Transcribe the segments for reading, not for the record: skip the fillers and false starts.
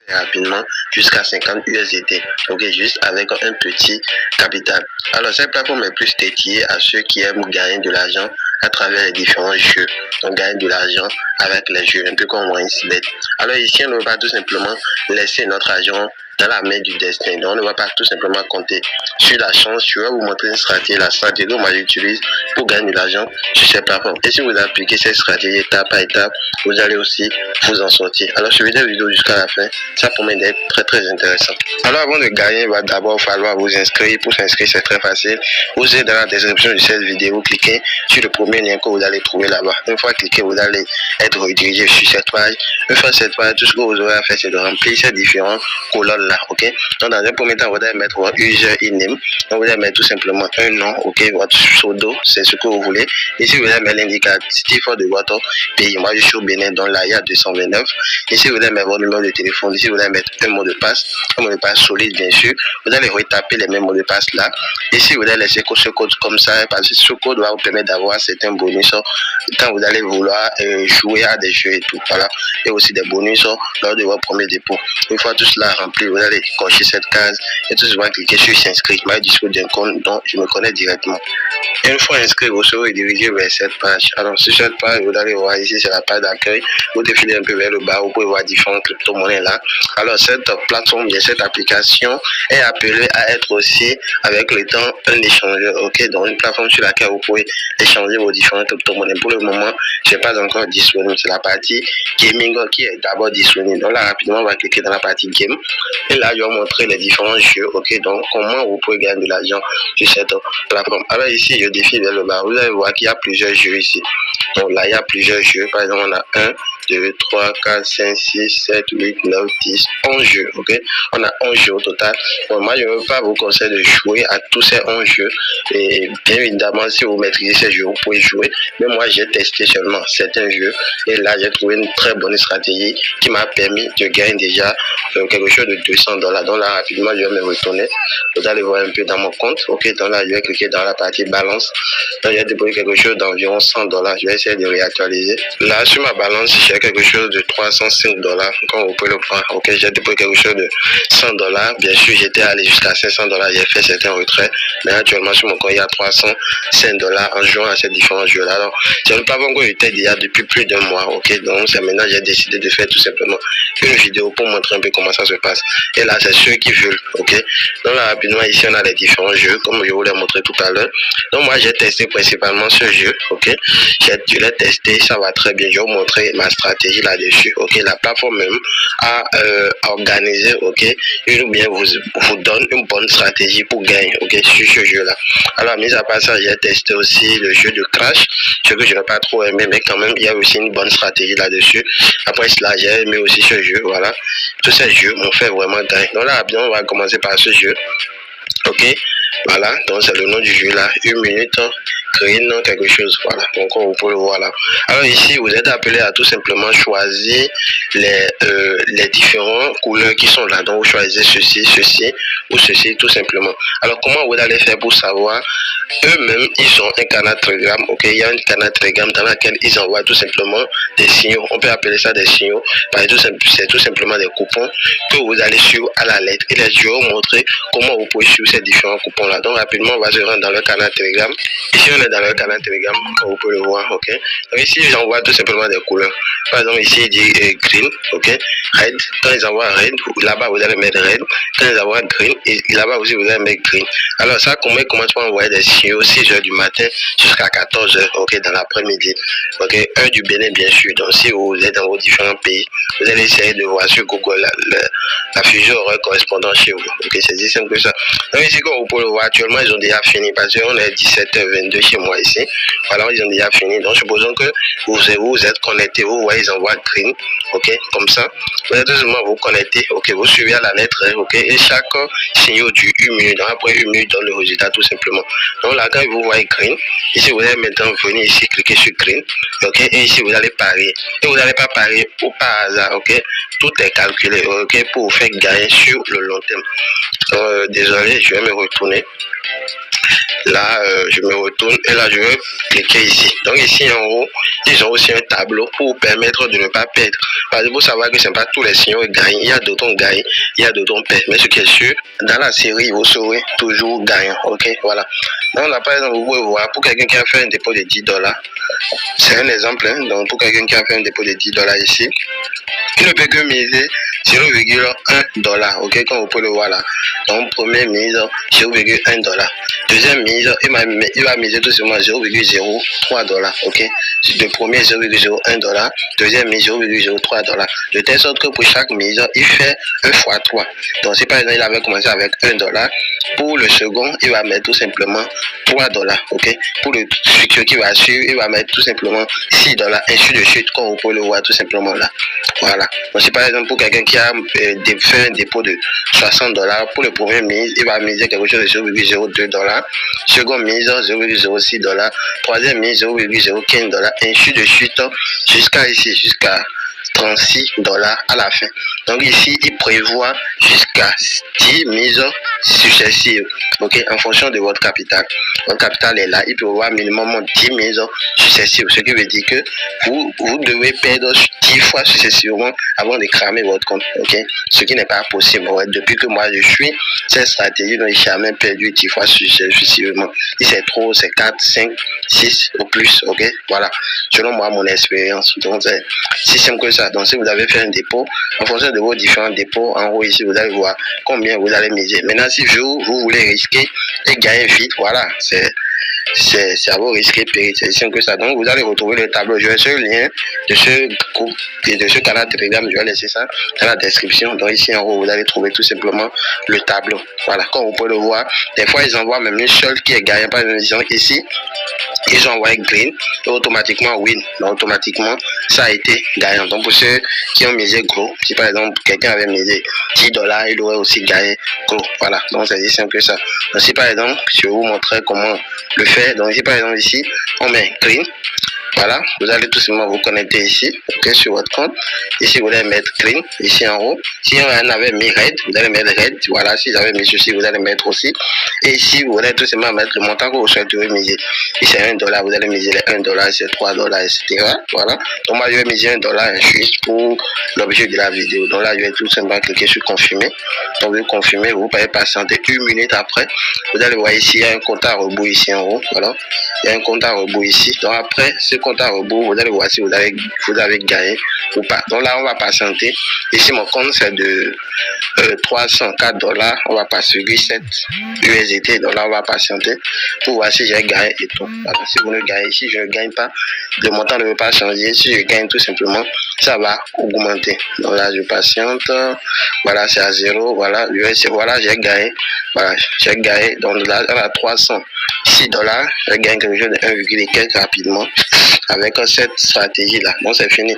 rapidement jusqu'à 50 USDT, ok, juste avec un petit capital. Alors cette plateforme est plus dédiée à ceux qui aiment gagner de l'argent à travers les différents jeux. On gagne de l'argent avec les jeux, un peu comme OneXBet. Alors ici, on ne va pas tout simplement laisser notre argent dans la main du destin. Donc on ne va pas tout simplement compter sur la chance. Je vais vous montrer une stratégie, la stratégie que moi j'utilise pour gagner de l'argent sur cette plateforme. Et si vous appliquez cette stratégie étape par étape, vous allez aussi vous en sortir. Alors suivez la vidéo jusqu'à la fin, ça promet d'être très intéressant. Alors avant de gagner, il va d'abord falloir vous inscrire. Pour s'inscrire, c'est très facile. Vous êtes dans la description de cette vidéo, cliquez sur le premier lien que vous allez trouver là-bas. Une fois cliqué, vous allez être redirigé sur cette page. Une fois cette page, tout ce que vous aurez à faire, c'est de remplir ces différents colonnes là, ok. Donc dans un premier temps, vous allez mettre votre user e-name. Donc vous allez mettre tout simplement un nom, ok, votre pseudo, c'est ce que vous voulez. Ici vous allez mettre l'indicatif de votre pays. Moi je suis au Bénin, donc là il y a 229. Ici vous allez mettre votre numéro de téléphone. Ici vous allez mettre un mot de passe solide bien sûr. Vous allez retaper les mêmes mots de passe là. Ici vous allez laisser ce code comme ça, parce que ce code va vous permettre d'avoir certains bonus quand vous allez vouloir jouer à des jeux et tout, voilà, et aussi des bonus lors de votre premier dépôt. Une fois tout cela rempli, vous allez cocher cette case et tout simplement cliquer sur s'inscrire. Moi je dispose d'un compte dont je me connais directement. Et une fois inscrit, vous serez dirigé vers cette page. Alors sur cette page, vous allez voir ici, c'est la page d'accueil. Vous défilez un peu vers le bas, vous pouvez voir différentes crypto-monnaies là. Alors cette plateforme, cette application est appelée à être aussi avec le temps un échangeur, ok, donc une plateforme sur laquelle vous pouvez échanger vos différentes crypto-monnaies. Pour le moment, c'est pas encore disponible, c'est la partie gaming qui est d'abord disponible. Donc là rapidement on va cliquer dans la partie game et là je vais vous montrer les différents jeux, ok, donc comment vous pouvez gagner de l'argent sur cette plateforme. Alors ici je défile vers le bas, vous allez voir qu'il y a plusieurs jeux ici. Donc là il y a plusieurs jeux, par exemple on a 1, 2, 3, 4, 5, 6, 7, 8, 9, 10, 11 jeux, ok, on a 11 jeux au total. Bon, moi je ne veux pas vous conseiller de jouer à tous ces 11 jeux, et bien évidemment si vous maîtrisez ces jeux vous pouvez jouer, mais moi j'ai testé seulement certains jeux et là j'ai trouvé une très bonne stratégie qui m'a permis de gagner déjà quelque chose de $200. Donc là rapidement je vais me retourner, vous allez voir un peu dans mon compte, ok, donc là je vais cliquer dans la partie balance. Donc j'ai déposé quelque chose d'environ $100, je vais essayer de réactualiser. Là sur ma balance j'ai quelque chose de $305, comme vous pouvez le voir, ok, j'ai déposé quelque chose de $100. Bien sûr j'étais allé jusqu'à $500, j'ai fait certains retraits, mais actuellement sur mon compte il y a $305 en jouant à ces différents jeux là. Alors c'est une plateforme que j'étais déjà depuis plus d'un mois, ok, donc c'est maintenant j'ai décidé de faire tout simplement une vidéo pour montrer un peu comment ça se passe. Et là c'est ceux qui veulent, ok, donc là rapidement ici on a les différents jeux comme je vous l'ai montré tout à l'heure. Donc moi j'ai testé principalement ce jeu, ok, je l'ai testé, ça va très bien, je vais vous montrer ma stratégie là dessus, ok. La plateforme même a organisé, ok, ou bien vous donne une bonne stratégie pour gagner, ok, sur ce jeu là. Alors mis à part ça j'ai testé aussi le jeu de Crash, ce que je n'ai pas trop aimé, mais quand même il y a aussi une bonne stratégie là dessus. Après cela j'ai aimé aussi ce jeu, voilà, tous ces jeux m'ont fait vraiment gagner. Donc là on va commencer par ce jeu, ok, voilà, donc c'est le nom du jeu là, 1 minute green quelque chose, voilà, donc on peut le voir là. Alors ici vous êtes appelé à tout simplement choisir les différentes couleurs qui sont là, donc vous choisissez ceci ou ceci tout simplement. Alors comment vous allez faire pour savoir? Eux-mêmes ils ont un canal Telegram, ok, il y a un canal Telegram dans lequel ils envoient tout simplement des signaux, on peut appeler ça des signaux, c'est tout simplement des coupons que vous allez suivre à la lettre, et je vais vous montrer comment vous pouvez suivre ces différents coupons là. Donc rapidement on va se rendre dans le canal Telegram. Ici on est dans le canal Telegram, comme vous pouvez le voir, ok. Donc ici j'envoie tout simplement des couleurs. Par exemple ici il dit green, ok, red. Quand ils envoient red, là-bas vous allez mettre red. Quand ils envoient green, et là-bas aussi vous allez mettre green. Alors ça comment tu peux envoyer des signaux 6h du matin jusqu'à 14h, ok, dans l'après-midi, ok. Heure du Bénin bien sûr. Donc si vous êtes dans vos différents pays, vous allez essayer de voir sur Google la fusion horaire correspondant chez vous, ok, c'est si simple que ça. Donc ici comme vous pouvez le voir, actuellement ils ont déjà fini parce qu'on est 17h22 chez moi ici, voilà, ils ont déjà fini. Donc supposons que vous êtes connecté, vous voyez ils envoient green, ok, comme ça vous êtes tout simplement vous connectez, ok, vous suivez à la lettre, ok, et chaque signal dure 1 minute, donc après 1 minute donne le résultat tout simplement. Donc là quand vous voyez green, ici vous allez maintenant venir ici cliquer sur green, ok, et ici vous allez parier, et vous n'allez pas parier au par hasard, ok, tout est calculé, ok, pour vous faire gagner sur le long terme. Donc désolé, je vais me retourner. Là, je me retourne et là, je vais cliquer ici. Donc ici en haut, ils ont aussi un tableau pour vous permettre de ne pas perdre. Parce que vous savez que ce n'est pas tous les signaux qui gagnent. Il y a d'autres qui gagnent, il y a d'autres qui perdent. Mais ce qui est sûr, dans la série, vous serez toujours gagnant. Ok, voilà. Donc là, par exemple, vous pouvez voir, pour quelqu'un qui a fait un dépôt de $10, c'est un exemple. Hein? Donc pour quelqu'un qui a fait un dépôt de $10 ici, il ne peut que miser 0,1$, ok, comme vous pouvez le voir là. Donc, première mise, $0,1$. Deuxième mise, il va miser tout simplement $0,03$, ok. Le premier, $0,01$. Deuxième mise, $0,03$. De telle sorte que pour chaque mise, il fait 1 fois 3. Donc, si par exemple, il avait commencé avec $1, pour le second, il va mettre tout simplement $3, ok. Pour le futur qui va suivre, il va mettre tout simplement $6, ainsi de suite, comme vous pouvez le voir tout simplement là. Voilà. Donc, si par exemple, pour quelqu'un qui a fait un dépôt de $60, pour le premier mise, il va miser quelque chose de $0,02. Second mise, $0,06. Troisième mise, $0,015. Ainsi de suite, jusqu'à ici, jusqu'à $36 à la fin. Donc ici, il prévoit jusqu'à 10 mises successives, ok, en fonction de votre capital. Votre capital est là, il prévoit minimum 10 mises successives, ce qui veut dire que vous devez perdre 10 fois successivement avant de cramer votre compte, ok, ce qui n'est pas possible. Ouais. Depuis que moi je suis cette stratégie, donc j'ai jamais perdu 10 fois successivement. Si c'est trop, c'est 4, 5, 6 ou plus, ok, voilà, selon moi, mon expérience. Donc c'est si simple que ça. Donc si vous avez fait un dépôt, en fonction de vos différents dépôts, en haut ici, vous allez voir combien vous allez miser. Maintenant, si vous voulez risquer et gagner vite, voilà, c'est à vos risques et périls. C'est simple que ça. Donc vous allez retrouver le tableau. Je vais sur le lien de ce groupe et de ce canal Telegram, je vais laisser ça dans la description. Donc ici en haut, vous allez trouver tout simplement le tableau. Voilà, comme vous pouvez le voir, des fois ils envoient même une seule qui est gagnant. Par exemple ici, ils ont envoyé green et automatiquement win. Donc automatiquement ça a été gagnant. Donc pour ceux qui ont misé gros, si par exemple quelqu'un avait misé $10, il aurait aussi gagné gros. Voilà, donc c'est aussi simple que ça. Donc si par exemple, je vais vous montrer comment le faire. Donc ici par exemple ici, on met green. Voilà, vous allez tout simplement vous connecter ici, ok, sur votre compte. Ici, vous allez mettre green, ici en haut. Si on avait mis red, vous allez mettre red. Voilà, si j'avais mis ceci, vous allez mettre aussi. Et ici, vous allez tout simplement mettre le montant que vous souhaitez miser. Si c'est $1, vous allez miser les $1, si c'est $3, etc. Voilà. Donc moi, je vais miser $1 juste pour l'objet de la vidéo. Donc là, je vais tout simplement cliquer sur confirmer. Donc vous confirmez, vous pouvez patienter 1 minute après. Vous allez voir ici, il y a un compte à rebours ici en haut. Voilà. Il y a un compte à rebours ici. Donc après, ce compte à rebours, vous allez voir si vous avez gagné ou pas. Donc là, on va patienter. Ici, mon compte, c'est de $304. On va passer 7 USDT. Donc là, on va patienter pour voir si j'ai gagné et tout. Voilà. Si vous ne gagnez, si je ne gagne pas, le montant ne veut pas changer. Si je gagne tout simplement, ça va augmenter. Donc là, je patiente. Voilà, c'est à 0. Voilà, voilà, j'ai gagné. Voilà, j'ai gagné. Donc là, on a $306. Je gagne quelque chose de 1,4 rapidement avec cette stratégie là. Donc c'est fini.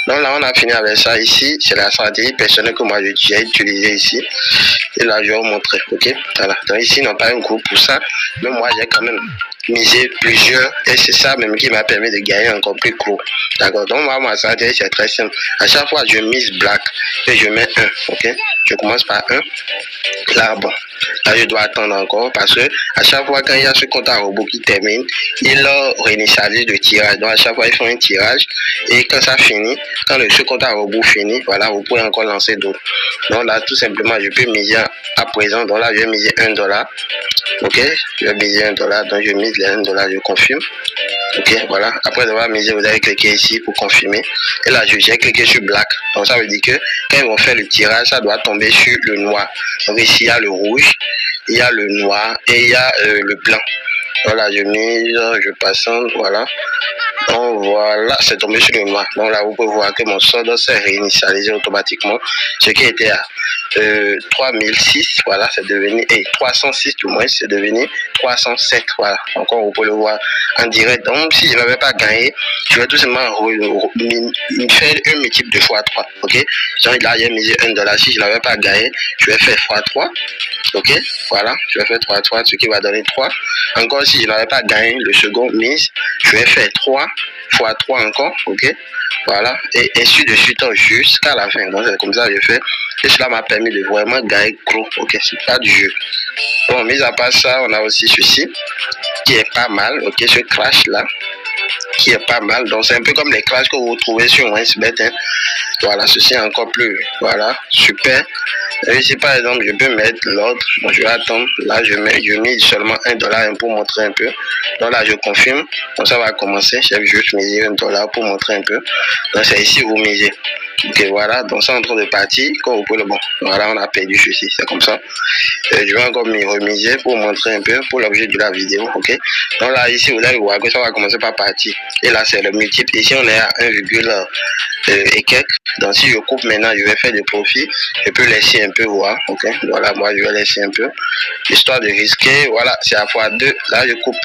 Donc là on a fini avec ça. Ici c'est la stratégie personnelle que moi j'ai utilisée ici. Et là je vais vous montrer. Ok. Voilà. Donc ici non pas un groupe pour ça. Mais moi j'ai quand même misé plusieurs. Et c'est ça même qui m'a permis de gagner encore plus gros. D'accord. Donc moi ma stratégie c'est très simple. À chaque fois je mise black et je mets 1. Ok. Je commence par 1. Là bon. Là, je dois attendre encore parce que à chaque fois quand il y a ce compte à rebours qui termine, il réinitialise le tirage. Donc à chaque fois, ils font un tirage et quand ça finit, quand ce compte à rebours finit, voilà, vous pouvez encore lancer d'autres. Donc là, tout simplement, je peux miser à présent. Donc là, je vais miser $1. Ok, je vais miser $1. Donc je mise les $1, je confirme. Ok, voilà. Après avoir misé, vous allez cliquer ici pour confirmer. Et là, j'ai cliqué sur black. Donc ça veut dire que quand ils vont faire le tirage, ça doit tomber sur le noir. Donc ici, il y a le rouge, il y a le noir et il y a le blanc. Voilà, je mise, je patiente, voilà. Donc voilà, c'est tombé sur le noir. Donc là, vous pouvez voir que mon solde s'est réinitialisé automatiquement. Ce qui était à 3006, voilà, c'est devenu, 306 du moins, c'est devenu 307, voilà. Encore, vous pouvez le voir en direct. Donc, si je n'avais pas gagné, je vais tout simplement faire un multiple de x3, ok. Donc là, j'ai misé $1. Si je n'avais pas gagné, je vais faire x3, ok. Voilà, je vais faire x3, ce qui va donner 3. Encore, Alors, si je n'avais pas gagné le second mise, je vais faire 3 fois 3 encore, ok? Voilà, et ainsi de suite jusqu'à la fin. Donc, c'est comme ça que je fais. Et cela m'a permis de vraiment gagner gros, ok? C'est pas du jeu. Bon, mis à part ça, on a aussi ceci qui est pas mal, ok? Ce crash là qui est pas mal. Donc, c'est un peu comme les crashs que vous trouvez sur OneSBet, hein. Voilà, ceci est encore plus, voilà, super. Et ici, par exemple, je peux mettre l'ordre. Bon, je vais attendre. Là, je mets seulement $1 pour montrer un peu. Donc là, je confirme. Donc, ça va commencer. J'ai juste mis $1 pour montrer un peu. Donc, c'est ici, vous misez. Ok, voilà. Donc, c'est en train de partir. Comme vous pouvez le bon. Voilà, on a perdu ceci. C'est comme ça. Je vais encore me remiser pour montrer un peu pour l'objet de la vidéo. Ok. Donc là, ici, vous allez voir que ça va commencer par partir. Et là, c'est le multiple. Ici, on est à 1, et quelques. Donc, si je coupe maintenant, je vais faire des profits. Je peux laisser un peu voir. Ok. Voilà, moi, je vais laisser un peu. Histoire de risquer. Voilà, c'est à x2. Là, je coupe.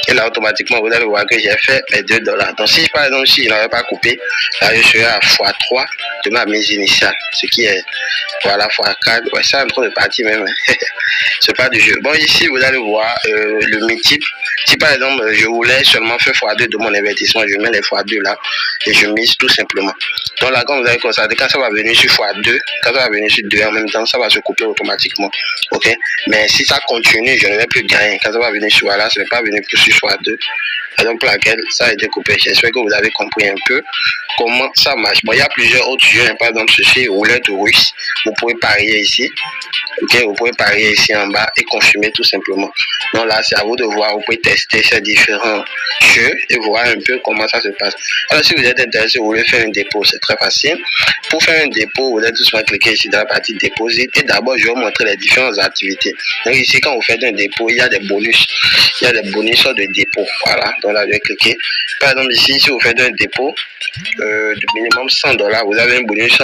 Et là, automatiquement, vous allez voir que j'ai fait mes $2. Donc, si par exemple, si je n'avais pas coupé, là, je serais à x3 de ma mise initiale. Ce qui est, voilà, x4. Ouais, c'est en train de partir même. C'est pas du jeu. Bon, ici, vous allez voir le multiple. Si par exemple, je voulais seulement faire x2 de mon investissement, je mets les x2 là et je mise tout simplement. Donc là, quand vous allez constater, quand ça va venir sur x2, quand ça va venir sur 2 en même temps, ça va se couper automatiquement. Ok. Mais si ça continue, je ne vais plus gagner. Quand ça va venir sur là, ça ne va pas venir plus sur x2. Raison pour laquelle ça a été coupé. J'espère que vous avez compris un peu comment ça marche. Bon, il y a plusieurs autres jeux, par exemple ceci, roulette russe. Vous pouvez parier ici. Ok, vous pouvez parier ici en bas et confirmer tout simplement. Donc là, c'est à vous de voir. Vous pouvez tester ces différents jeux et voir un peu comment ça se passe. Alors, si vous êtes intéressé, vous voulez faire un dépôt, c'est très facile. Pour faire un dépôt, vous allez tout simplement cliquer ici dans la partie déposit. Et d'abord, je vais vous montrer les différentes activités. Donc ici, quand vous faites un dépôt, il y a des bonus. Il y a des bonus de dépôt. Voilà. Donc là, je vais cliquer. Par exemple, ici, si vous faites un dépôt de minimum $100, vous avez un bonus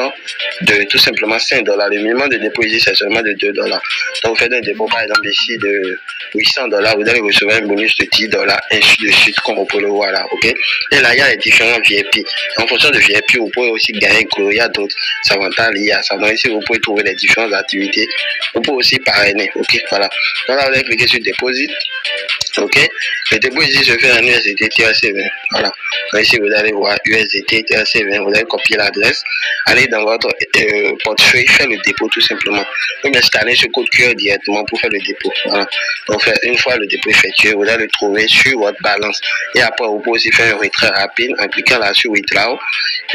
de tout simplement $5. Le minimum de dépôt ici, c'est seulement de $2. Donc, vous faites un dépôt, par exemple, ici de $800, vous allez recevoir un bonus de $10, ainsi de suite, comme vous pouvez le voir là, ok? Et là, il y a les différents VIP. En fonction de VIP, vous pouvez aussi gagner gros. Il y a d'autres avantages liés à ça. Donc, ici, vous pouvez trouver les différentes activités. Vous pouvez aussi parrainer, ok? Voilà. Donc là, vous allez cliquer sur Deposit. Ok, le dépôt ici se fait en USDT TRC20. Voilà. Donc ici vous allez voir USDT TRC20. Vous allez copier l'adresse, aller dans votre portefeuille, faire le dépôt tout simplement. Vous pouvez scanner ce code QR directement pour faire le dépôt. Voilà. Donc une fois le dépôt effectué, vous allez le trouver sur votre balance. Et après vous pouvez aussi faire un retrait rapide en cliquant là sur Withdraw.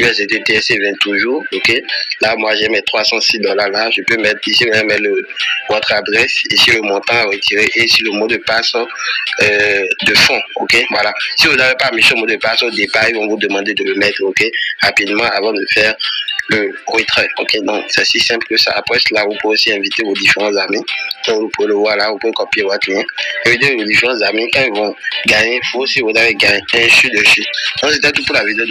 USDT TRC20 toujours. Ok. Là moi j'ai mes $306 là. Je peux mettre ici, vous allez mettre votre adresse, ici le montant à retirer et ici le mot de passe de fonds, ok, voilà. Si vous n'avez pas mis ce mot de passe au départ, ils vont vous demander de le mettre, ok, rapidement avant de faire le retrait, ok. Donc c'est si simple que ça. Après cela, vous pouvez aussi inviter vos différents amis. Donc vous pouvez le voir là, vous pouvez copier votre lien, inviter vos différents amis. Quand ils vont gagner, il faut aussi vous avez gagné, ainsi de suite. Donc c'était tout pour la vidéo de